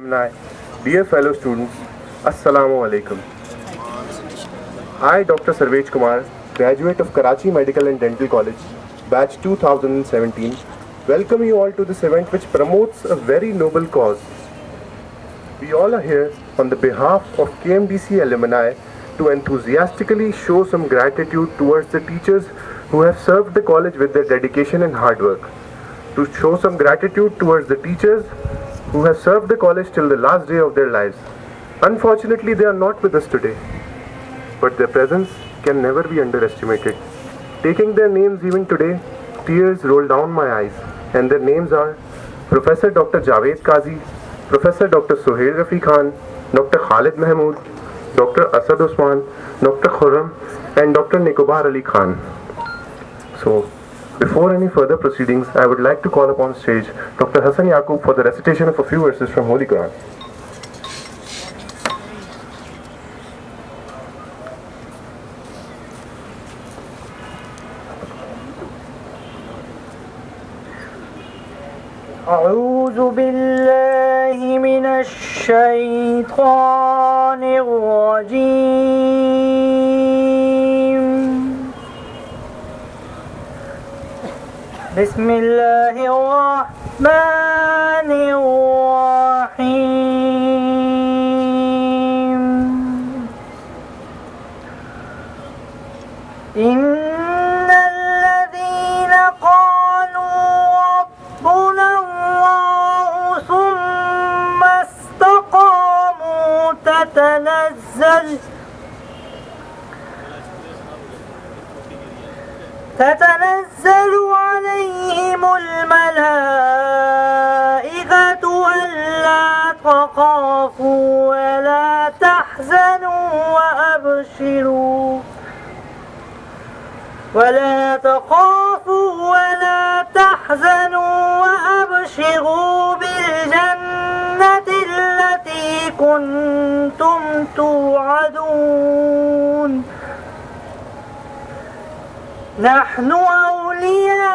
alumni, dear fellow students, Assalamu alaikum. I, Dr. Sarvej Kumar, graduate of Karachi Medical and Dental College, batch 2017, welcome you all to this event which promotes a very noble cause. We all are here on the behalf of KMDC alumni to enthusiastically show some gratitude towards the teachers who have served the college with their dedication and hard work. To show some gratitude towards the teachers who have served the college till the last day of their lives. Unfortunately, they are not with us today, but their presence can never be underestimated. Taking their names even today, tears roll down my eyes, and their names are Professor Dr. Javed Qazi, Professor Dr. Sohail Rafi Khan, Dr. Khalid Mahmood, Dr. Asad Osman, Dr. Khurram, and Dr. Nikobar Ali Khan. So, before any further proceedings, I would like to call upon stage Dr. Hassan Yaqub for the recitation of a few verses from Holy Quran. أعوذ بالله من الشيطان الرجيم بسم الله الرحمن الرحيم إن الذين قالوا ربنا الله ثم استقاموا تتنزل عليهم الملائكة ألا تخافوا ولا تحزنوا وأبشروا بالجنة التي كنتم توعدون نحن أولياؤكم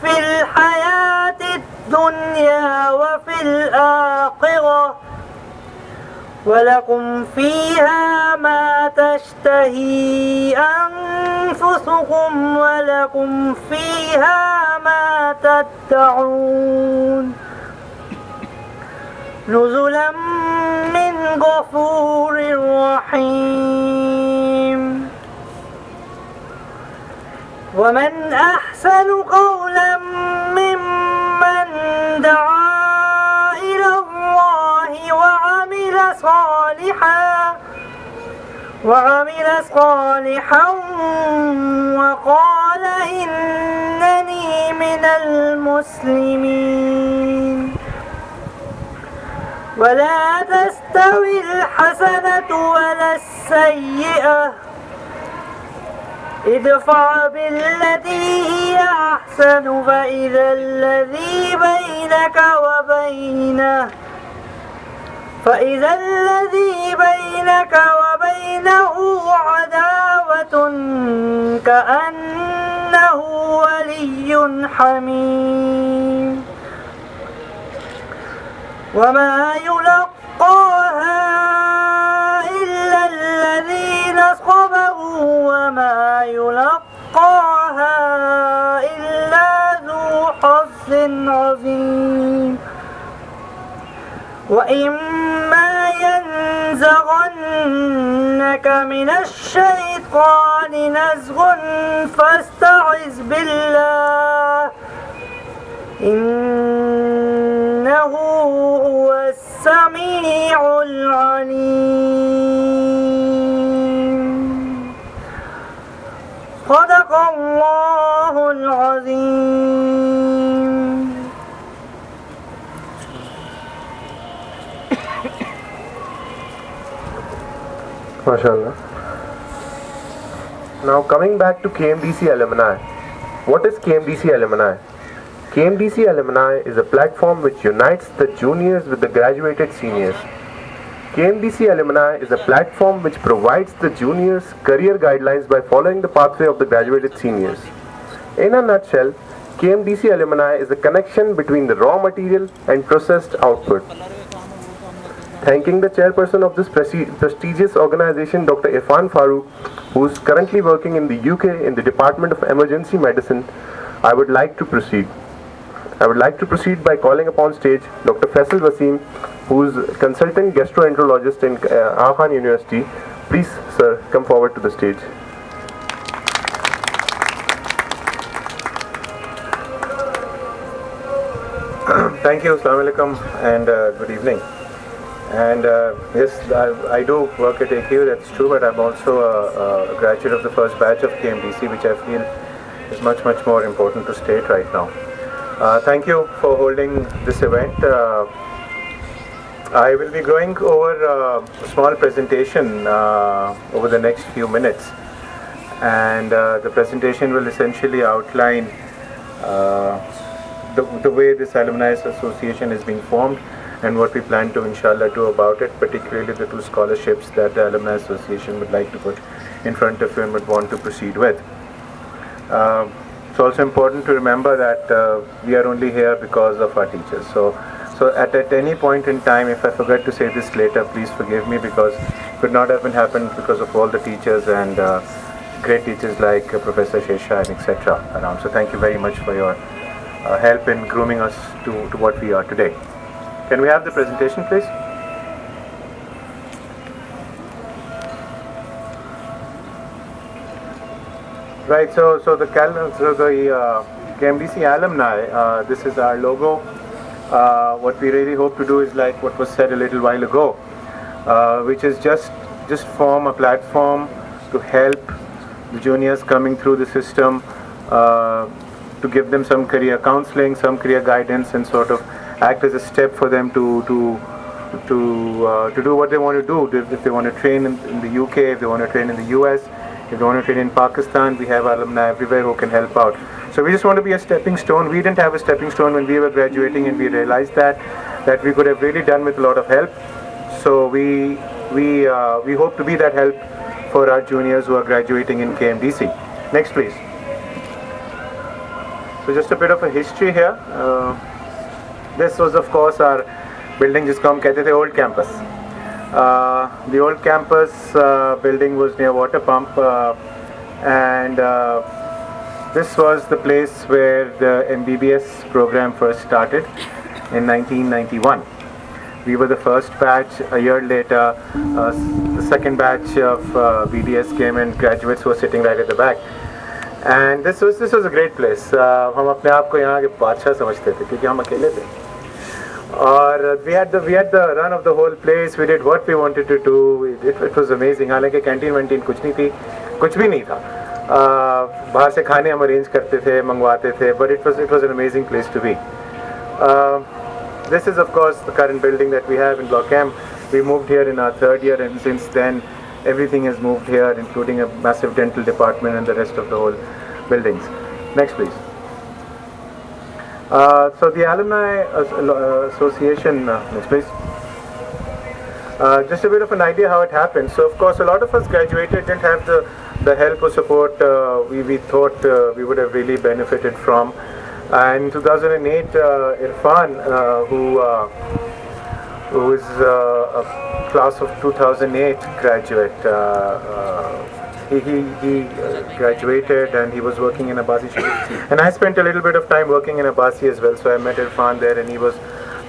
في الحياة الدنيا وفي الآخرة ولكم فيها ما تشتهي أنفسكم ولكم فيها ما تدعون نزلا من غفور رحيم ومن أحسن قولا ممن دعا إلى الله وعمل صالحا وقال إنني من المسلمين ولا تستوي الحسنة ولا السيئة ادفع بالتي هي أحسن فإذا الذي بينك وبينه عداوة كأنه ولي حميم وما يلقاها إلا الذين صبروا وما يلقاها إلا ذو حظ عظيم وإما ينزغنك من الشيطان نزغ فاستعذ بالله إنه هو السميع العليم صدق الله العظيم. MashaAllah. Now coming back to KMDC alumni. What is KMDC alumni? KMDC alumni is a platform which unites the juniors with the graduated seniors. KMDC alumni is a platform which provides the juniors career guidelines by following the pathway of the graduated seniors. In a nutshell, KMDC alumni is the connection between the raw material and processed output. Thanking the chairperson of this prestigious organization, Dr. Irfan Farooq, who is currently working in the UK in the Department of Emergency Medicine, I would like to proceed. By calling upon stage Dr. Faisal Wasim, who is consultant gastroenterologist in Aga Khan University. Please, sir, come forward to the stage. Thank you, Assalamu alaikum, and good evening. And yes, I do work at AQ, that's true, but I'm also a graduate of the first batch of KMDC, which I feel is much more important to state right now. Thank you for holding this event. I will be going over a small presentation over the next few minutes, and the presentation will essentially outline the way this Alumni Association is being formed and what we plan to inshallah do about it, particularly the 2 scholarships that the Alumni Association would like to put in front of you and would want to proceed with. It's also important to remember that we are only here because of our teachers. So at any point in time, if I forget to say this later, please forgive me, because it could not have been happened because of all the teachers and great teachers like Professor Shesha and etc. around. So thank you very much for your help in grooming us to what we are today. Can we have the presentation, please? Right, so the KMDC alumni, this is our logo. What we really hope to do is like what was said a little while ago, which is just form a platform to help the juniors coming through the system, to give them some career counseling, some career guidance, and sort of act as a step for them to do what they want to do. If they want to train in the UK, if they want to train in the US, if they want to train in Pakistan, we have alumni everywhere who can help out. So we just want to be a stepping stone. We didn't have a stepping stone when we were graduating, and we realized that we could have really done with a lot of help. So we hope to be that help for our juniors who are graduating in KMDC. Next, please. So just a bit of a history here. This was, of course, our building, जिसको हम कहते थे old campus. The old campus building was near water pump, and this was the place where the MBBS program first started in 1991. We were the first batch. A year later, the second batch of BDS came, and graduates were sitting right at the back. And this was a great place. हम अपने आप को यहाँ के बादशाह समझते थे क्योंकि हम अकेले थे. और we had the run of the whole place. We did what we wanted to do. It was amazing. हालांकि कैंटीन वैंटीन कुछ नहीं थी, कुछ भी नहीं था. बाहर से खाने हम अरेंज करते थे, मंगवाते थे. But it was an amazing place to be. This is of course the current building that we have in Block M. We moved here in our 3rd year, and since then everything has moved here, including a massive dental department and the rest of the whole buildings. Next, please. So the Alumni Association, next please. Just a bit of an idea how it happened. So of course a lot of us graduated, didn't have the help or support we thought we would have really benefited from. And in 2008, Irfan, who is a class of 2008 graduate, he graduated and he was working in Abbasi. And I spent a little bit of time working in Abbasi as well, so I met Irfan there, and he was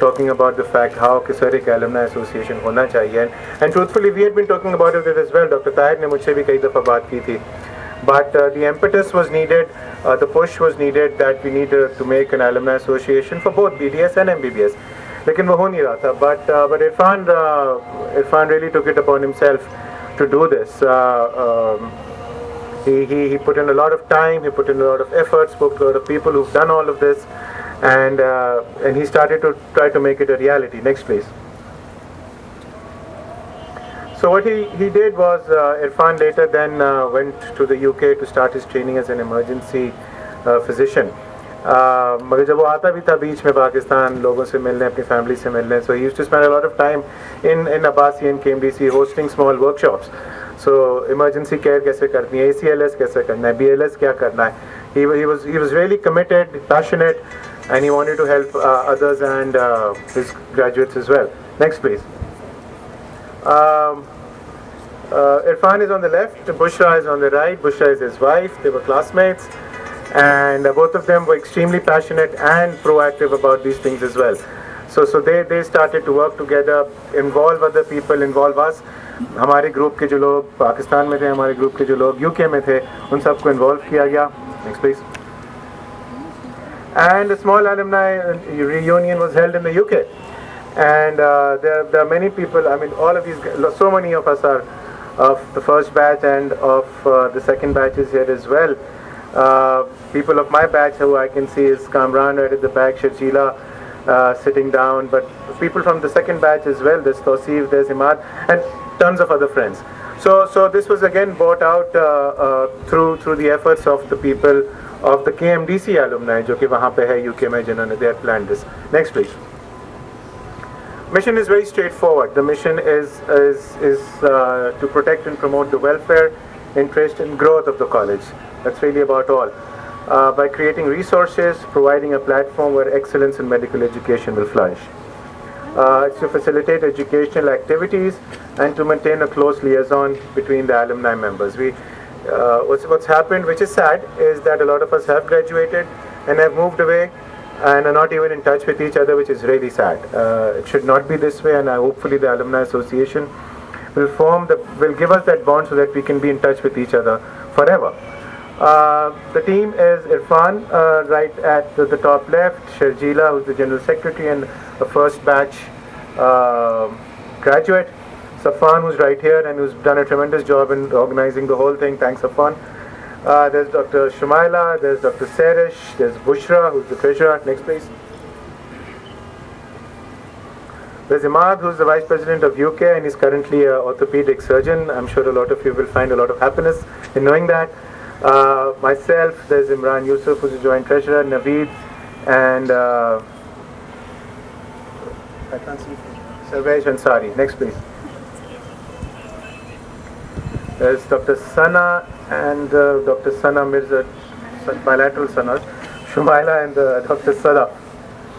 talking about the fact how Kisar Alumni Association hona chahiye. And truthfully, we had been talking about it as well. Dr. Tahir ne mujhse bhi kai dafa baat ki thi. But the impetus was needed, the push was needed, that we needed to make an alumni association for both BDS and MBBS. लेकिन वो हो नहीं रहा था. But Irfan really took it upon himself to do this. He put in a lot of time, he put in a lot of effort, spoke to a lot of people who've done all of this, and he started to try to make it a reality. Next, please. So what he did was, Irfan later then went to the UK to start his training as an emergency physician. मगर जब वो आता भी था बीच में पाकिस्तान लोगों से मिलने, अपनी फैमिली से मिलने, so he used to spend a lot of time in Abbasi and KMDC hosting small workshops. So emergency care कैसे करनी है, ACLS कैसे करना है, BLS क्या करना है, he was really committed, passionate, and he wanted to help others and his graduates as well. Next, please. Um, Irfan is on the left, Bushra is on the right. Bushra is his wife. They were classmates, and both of them were extremely passionate and proactive about these things as well. So they started to work together, involve other people, involve us. हमारे group के जो लोग पाकिस्तान में थे, हमारे group के जो लोग यूके में थे, उन सबको इन्वॉल्व किया गया. Next, please. And a small alumni reunion was held in the UK. And there are many people, I mean, all of these, so many of us are of the first batch and of the second batches here as well. People of my batch who I can see is Kamran right at the back, Sharjila sitting down, but people from the second batch as well, there's Tawseef, there's Imad, and tons of other friends. So this was again brought out through the efforts of the people of the KMDC alumni, जो कि वहाँ पे है UK में जिन्होंने they had planned this. Next, please. Mission is very straightforward. The mission is to protect and promote the welfare, interest, and growth of the college. That's really about all. By creating resources, providing a platform where excellence in medical education will flourish. It's to facilitate educational activities and to maintain a close liaison between the alumni members. What's happened, which is sad, is that a lot of us have graduated and have moved away and are not even in touch with each other, which is really sad. It should not be this way, and hopefully the Alumni Association will give us that bond so that we can be in touch with each other forever. The team is Irfan, right at the top left, Sharjila, who's the General Secretary and a first batch graduate, Safan, who's right here and who's done a tremendous job in organizing the whole thing. Thanks, Safan. There's Dr. Shumaila, there's Dr. Serish, there's Bushra, who's the treasurer. Next, please. There's Imad, who's the vice president of UK, and he's currently an orthopedic surgeon. I'm sure a lot of you will find a lot of happiness in knowing that. Myself, there's Imran Yusuf, who's a joint treasurer, Naveed, and I can't see. Sarvesh Ansari. Next, please. There's Dr. Sana and Dr. Sana Mirza, bilateral Sanas, Shumaila and Dr. Sada.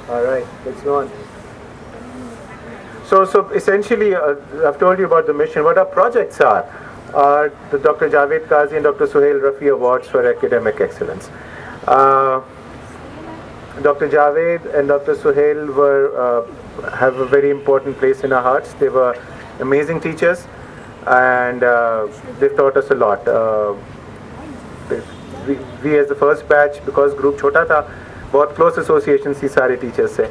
All right, let's go on. So essentially, I've told you about the mission. What our projects are the Dr. Javed Qazi and Dr. Suhail Rafi Awards for Academic Excellence. Dr. Javed and Dr. Suhail have a very important place in our hearts. They were amazing teachers, and they've taught us a lot. We as the first batch, because group छोटा था, बहुत close association थी सारे teachers से.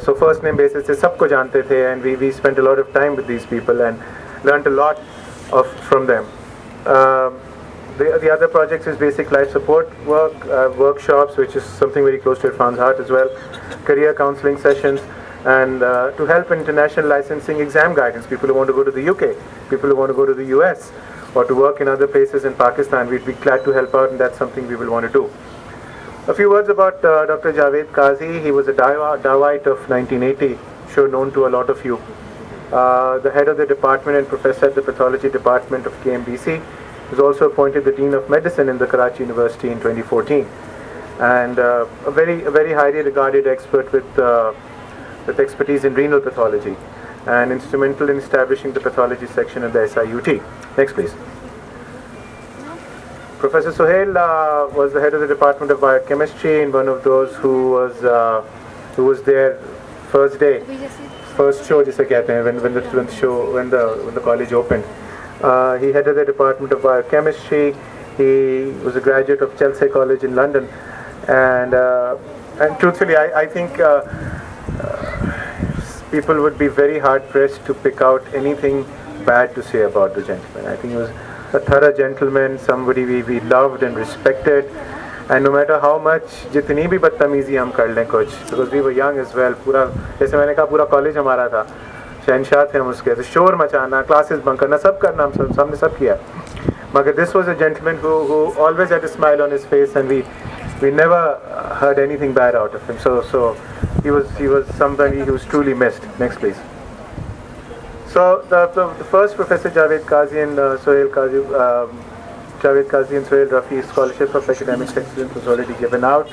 So first name basis से सबको जानते थे, and we spent a lot of time with these people and learned a lot from them. The other projects is basic life support work, workshops, which is something very close to Irfan's heart as well, career counseling sessions, and to help international licensing exam guidance, people who want to go to the UK, people who want to go to the US, or to work in other places in Pakistan. We'd be glad to help out, and that's something we will want to do. A few words about Dr. Javed Qazi. He was a Dawite of 1980, sure known to a lot of you. The head of the department and professor at the pathology department of KMBC. Was also appointed the Dean of Medicine in the Karachi University in 2014, and a very highly regarded expert with expertise in renal pathology, and instrumental in establishing the pathology section at the SIUT. Next, please. Professor Suhail was the head of the Department of Biochemistry, and one of those who was there first day, first show, जिसे कहते हैं, when the college opened. He headed the Department of Biochemistry. He was a graduate of Chelsea College in London, and truthfully, I think people would be very hard pressed to pick out anything bad to say about the gentleman. I think he was a thorough gentleman, somebody we loved and respected, and no matter how much जितनी भी बदतमीजी हम कर लें कुछ, because we were young as well, पूरा जैसे मैंने कहा पूरा कॉलेज हमारा था, शहनशाह थे हम उसके, तो शोर मचाना, क्लासेस बंक करना, सब करना हम सबने सब किया. मगर this was a gentleman who always had a smile on his face, and we never heard anything bad out of him. So he was somebody who was truly missed. Next, please. So the first Professor Javed Qazi and Suhail Qazi Javed Qazi and Suhail Rafi Scholarship of Academic Excellence was already given out.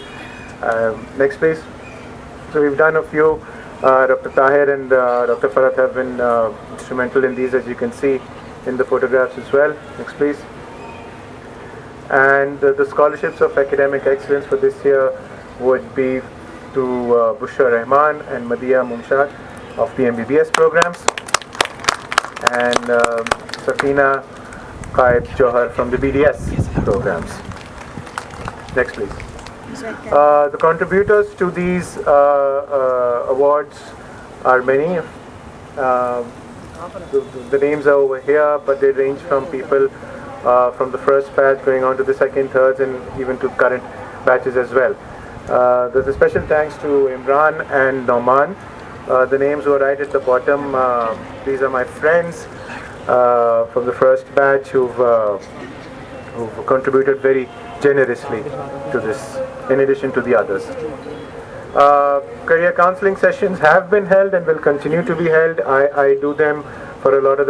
Next please. So we've done a few. Dr. Tahir and Dr. Farhat have been instrumental in these, as you can see in the photographs as well. Next please. And the scholarships of academic excellence for this year would be to Bushra Rahman and Madiya Mumshad of the MBBS programs, and Safina Qaid Johar from the BDS programs. Next please. The contributors to these awards are many. The names are over here, but they range from people from the first batch going on to the second, thirds, and even to current batches as well. There's a special thanks to Imran and Nauman. The names were right at the bottom. These are my friends from the first batch who've contributed very generously to this, in addition to the others. Career counseling sessions have been held and will continue to be held. I do them for a lot of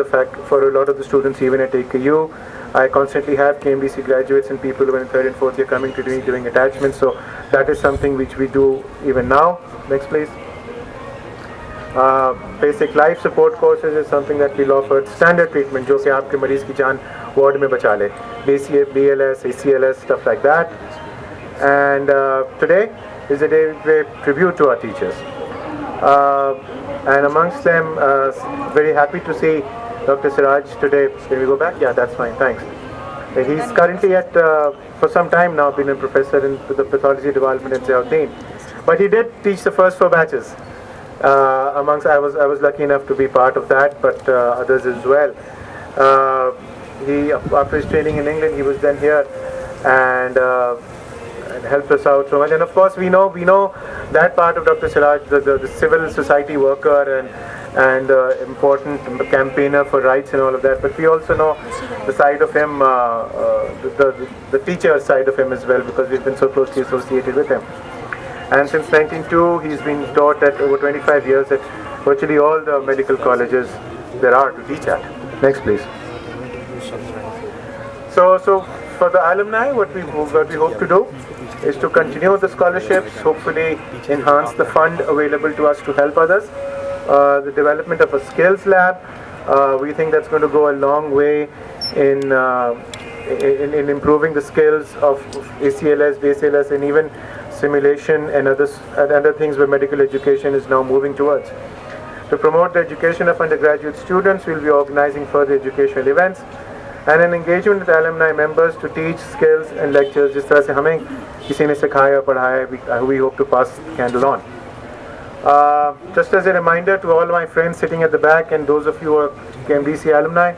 the students even at AKU. I constantly have KMDC graduates and people who are in third and fourth year coming to me doing attachments, so that is something which we do even now. Next please. Basic life support courses is something that we'll offer. Standard treatment जो कि आपके मरीज की जान ward में बचा ले, BCF, BLS, ACLS, stuff like that. And today is a day we pay tribute to our teachers. And amongst them, very happy to see Dr. Siraj today. Can we go back? Yeah, that's fine, thanks. He's currently for some time now, been a professor in the pathology department at Ziauddin. But he did teach the first 4 batches. I was lucky enough to be part of that, but others as well. After his training in England, he was then here and helped us out so much. And of course, we know that part of Dr. Siraj, the civil society worker and important campaigner for rights and all of that. But we also know the side of him, the teacher side of him as well, because we've been so closely associated with him. And since 1992, he's been taught at over 25 years at virtually all the medical colleges there are to teach at. Next, please. So for the alumni, what we hope to do is to continue the scholarships, hopefully enhance the fund available to us to help others. The development of a skills lab, we think that's going to go a long way in improving the skills of ACLS, BSLS, and even simulation and other things where medical education is now moving towards. To promote the education of undergraduate students, we'll be organizing further educational events and an engagement with alumni members to teach skills and lectures. जिस तरह से हमें किसी ने सिखाया पढ़ाया, we hope to pass the candle on. Just as a reminder to all my friends sitting at the back and those of you who are KMDC alumni,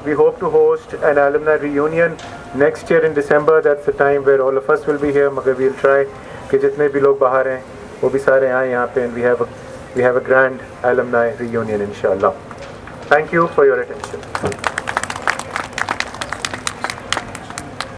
we hope to host an alumni reunion next year in December. That's the time where all of us will be here. मगर we'll try कि जितने भी लोग बाहर हैं वो भी सारे आए यहाँ पे, and we have a grand alumni reunion inshallah. Thank you for your attention.